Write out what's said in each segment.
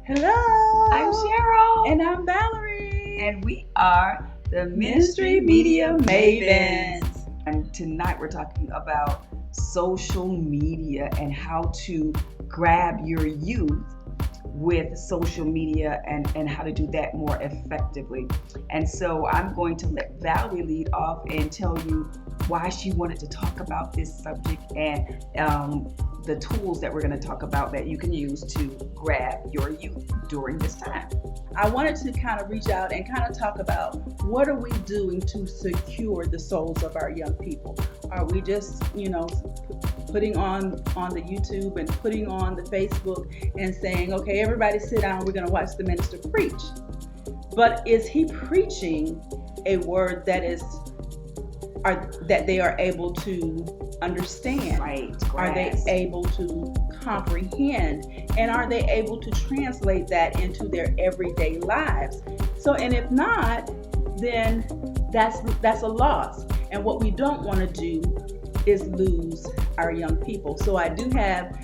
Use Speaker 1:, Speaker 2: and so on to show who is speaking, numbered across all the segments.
Speaker 1: Hello.
Speaker 2: I'm Cheryl.
Speaker 1: And I'm Valerie.
Speaker 2: And we are the Ministry Media Mavens. And tonight we're talking about social media and how to grab your youth with social media and how to do that more effectively. And so I'm going to let Valerie lead off and tell you why she wanted to talk about this subject and the tools that we're going to talk about that you can use to grab your youth during this time.
Speaker 1: I wanted to kind of reach out and kind of talk about what are we doing to secure the souls of our young people? Are we just, putting on the YouTube and putting on the Facebook and saying, okay, everybody sit down, we're going to watch the minister preach. But is he preaching a word that they are able to understand?
Speaker 2: Right.
Speaker 1: Are they able to comprehend? And are they able to translate that into their everyday lives? So, and if not, then that's a loss. And what we don't want to do is lose our young people. So I do have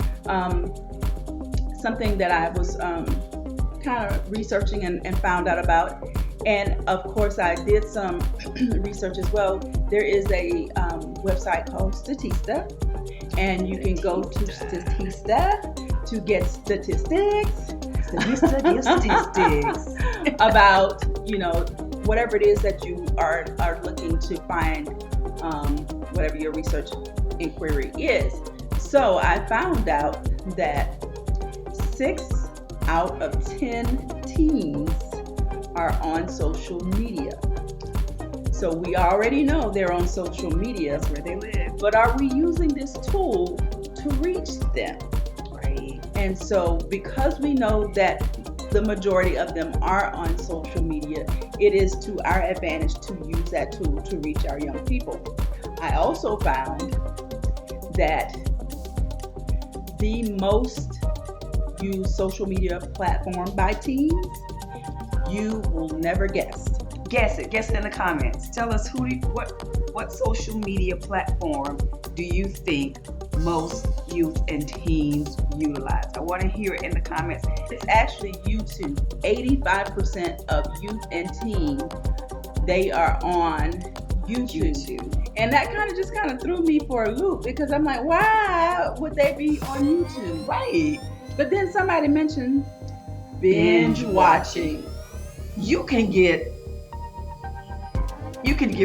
Speaker 1: something that I was kind of researching and found out about. And of course, I did some research as well. There is a website called Statista, and you can go to Statista to get statistics. Statistics about whatever it is that you are looking to find, whatever your research inquiry is. So I found out that 6 out of 10 teens are on social media. So we already know they're on social media.
Speaker 2: That's where they live.
Speaker 1: But are we using this tool to reach them?
Speaker 2: Right.
Speaker 1: And so because we know that the majority of them are on social media, it is to our advantage to use that tool to reach our young people. I also found that the most used social media platform by teens, you will never guess.
Speaker 2: Guess it in the comments. Tell us what social media platform do you think most youth and teens utilize? I want to hear it in the comments.
Speaker 1: It's actually YouTube. 85% of youth and teens, they are on YouTube. And that kind of threw me for a loop, because I'm like, why would they be on YouTube?
Speaker 2: Right.
Speaker 1: But then somebody mentioned binge watching.
Speaker 2: You can get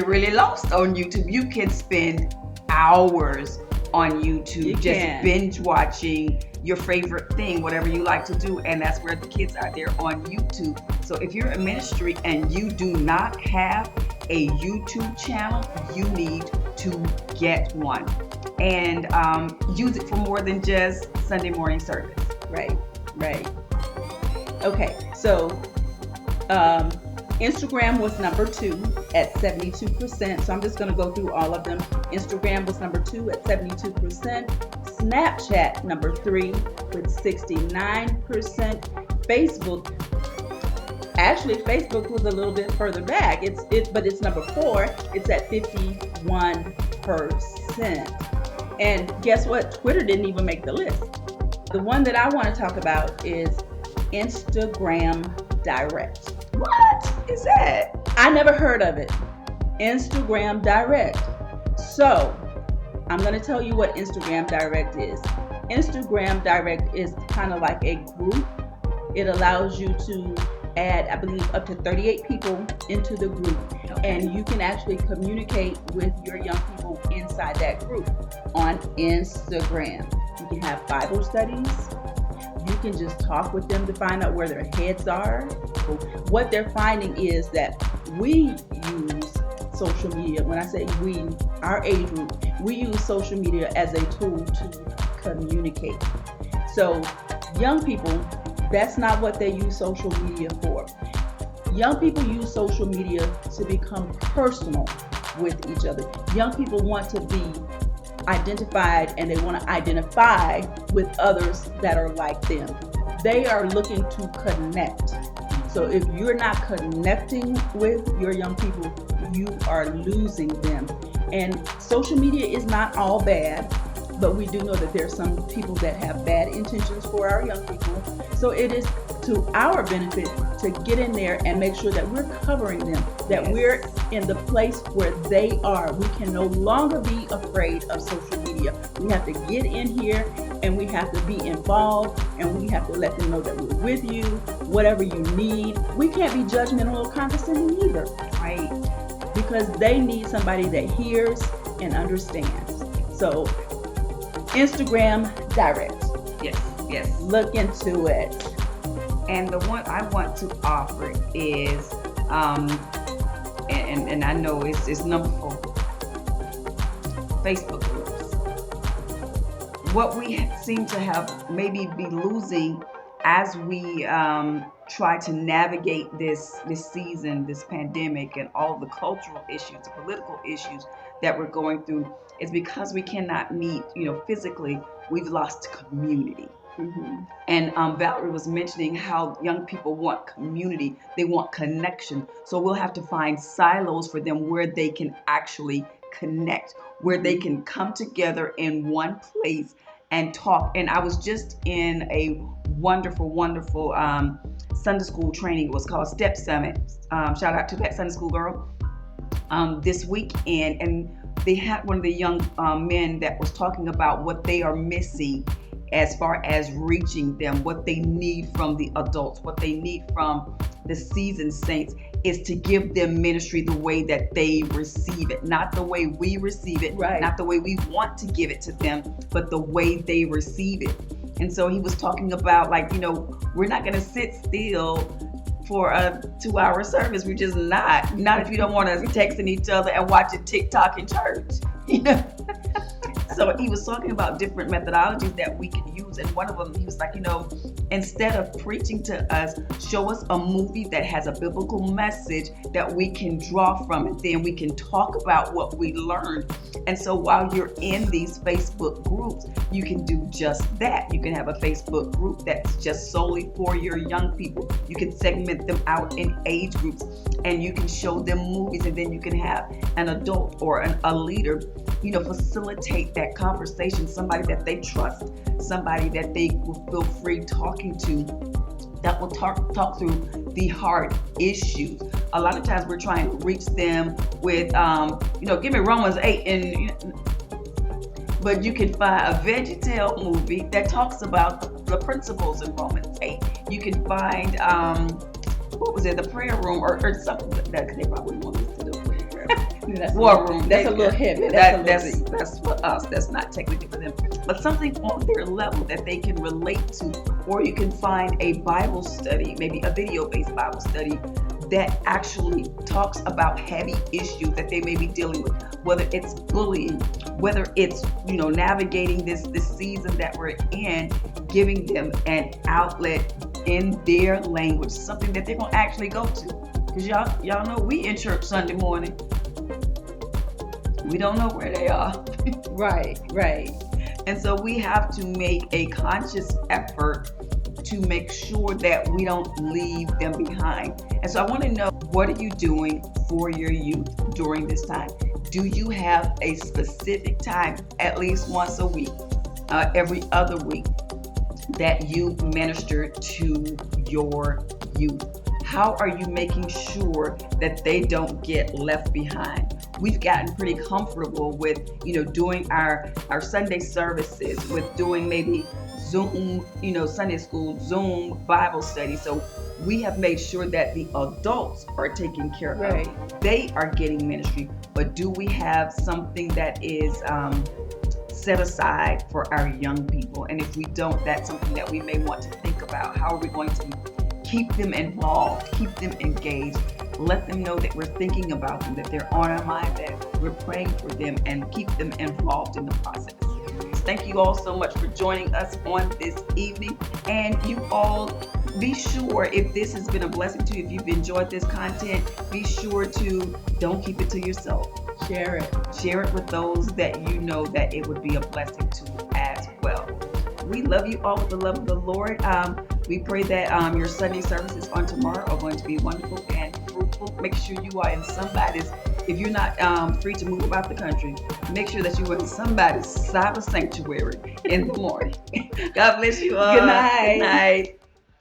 Speaker 2: really lost on YouTube. You can spend hours on YouTube binge watching your favorite thing, whatever you like to do, and that's where the kids are. They're on YouTube. So if you're a ministry and you do not have a YouTube channel, you need to get one and use it for more than just Sunday morning service.
Speaker 1: Right. Okay, so Instagram was number 2 at 72%. So I'm just going to go through all of them. Instagram was number 2 at 72%. Snapchat number 3 with 69%. Facebook was a little bit further back. But it's number 4. It's at 51%. And guess what? Twitter didn't even make the list. The one that I want to talk about is Instagram Direct.
Speaker 2: What is that?
Speaker 1: I never heard of it. Instagram Direct. So I'm going to tell you what Instagram Direct is. Instagram Direct is kind of like a group. It allows you to add, I believe, up to 38 people into the group. Okay. And you can actually communicate with your young people inside that group on Instagram. You can have Bible studies. You can just talk with them to find out where their heads are. What they're finding is that we use social media. When I say we, our age group, we use social media as a tool to communicate. So young people, that's not what they use social media for. Young people use social media to become personal with each other. Young people want to be identified, and they want to identify with others that are like them. They are looking to connect. So if you're not connecting with your young people, you are losing them. And social media is not all bad. but we do know that there are some people that have bad intentions for our young people. So it is to our benefit to get in there and make sure that we're covering them, that we're in the place where they are. We can no longer be afraid of social media. We have to get in here and we have to be involved, and we have to let them know that we're with you, whatever you need. We can't be judgmental or condescending either,
Speaker 2: Right.
Speaker 1: because they need somebody that hears and understands. So Instagram Direct,
Speaker 2: Yes.
Speaker 1: look into it.
Speaker 2: And the one I want to offer is, and I know it's number 4, Facebook groups. What we seem to have maybe be losing as we try to navigate this season, this pandemic, and all the cultural issues, the political issues that we're going through, is because we cannot meet, physically. We've lost community.
Speaker 1: Mm-hmm.
Speaker 2: And Valerie was mentioning how young people want community, they want connection. So we'll have to find silos for them where they can actually connect, where they can come together in one place and talk. And I was just in a wonderful Sunday school training. It was called Step Summit. Shout out to that Sunday school girl this weekend. And they had one of the young men that was talking about what they are missing as far as reaching them, what they need from the adults, what they need from the seasoned saints, is to give them ministry the way that they receive it, not the way we receive it,
Speaker 1: Right.
Speaker 2: not the way we want to give it to them, but the way they receive it. And so he was talking about, we're not going to sit still for a 2-hour service. We're just not if you don't want us texting each other and watching TikTok in church. So he was talking about different methodologies that we can use, and one of them, he was like, instead of preaching to us, show us a movie that has a biblical message that we can draw from it. Then we can talk about what we learned. And so while you're in these Facebook groups, you can do just that. You can have a Facebook group that's just solely for your young people. You can segment them out in age groups, and you can show them movies, and then you can have an adult or a leader, facilitate that conversation, somebody that they trust, somebody that they will feel free talking to, that will talk through the hard issues. A lot of times we're trying to reach them with, give me Romans 8, but you can find a VeggieTale movie that talks about the principles in Romans 8. You can find, the prayer room or something that they probably want us to do. War room.
Speaker 1: That's a little heavy.
Speaker 2: That's for us. That's not technically for them. But something on their level that they can relate to. Or you can find a Bible study, maybe a video-based Bible study that actually talks about heavy issues that they may be dealing with, whether it's bullying, whether it's, navigating this season that we're in, giving them an outlet in their language, something that they're going to actually go to. Because y'all know we in church Sunday morning. We don't know where they are.
Speaker 1: Right.
Speaker 2: And so we have to make a conscious effort to make sure that we don't leave them behind. And so I want to know, what are you doing for your youth during this time? Do you have a specific time, at least once a week, every other week, that you minister to your youth? How are you making sure that they don't get left behind? We've gotten pretty comfortable with, doing our Sunday services, with doing maybe Zoom, Sunday school, Zoom Bible study. So we have made sure that the adults are taken care
Speaker 1: Right.
Speaker 2: of. They are getting ministry. But do we have something that is set aside for our young people? And if we don't, that's something that we may want to think about. How are we going to keep them involved, keep them engaged, let them know that we're thinking about them, that they're on our mind, that we're praying for them, and keep them involved in the process. Thank you all so much for joining us on this evening. And you all, be sure, if this has been a blessing to you, if you've enjoyed this content, be sure to don't keep it to yourself.
Speaker 1: Share it.
Speaker 2: Share it with those that you know that it would be a blessing to as well. We love you all with the love of the Lord. We pray that your Sunday services on tomorrow are going to be wonderful and fruitful. Make sure you are in somebody's If you're not free to move about the country, make sure that you're in somebody's cyber sanctuary in the morning. God bless you all.
Speaker 1: Good night.
Speaker 2: Good night.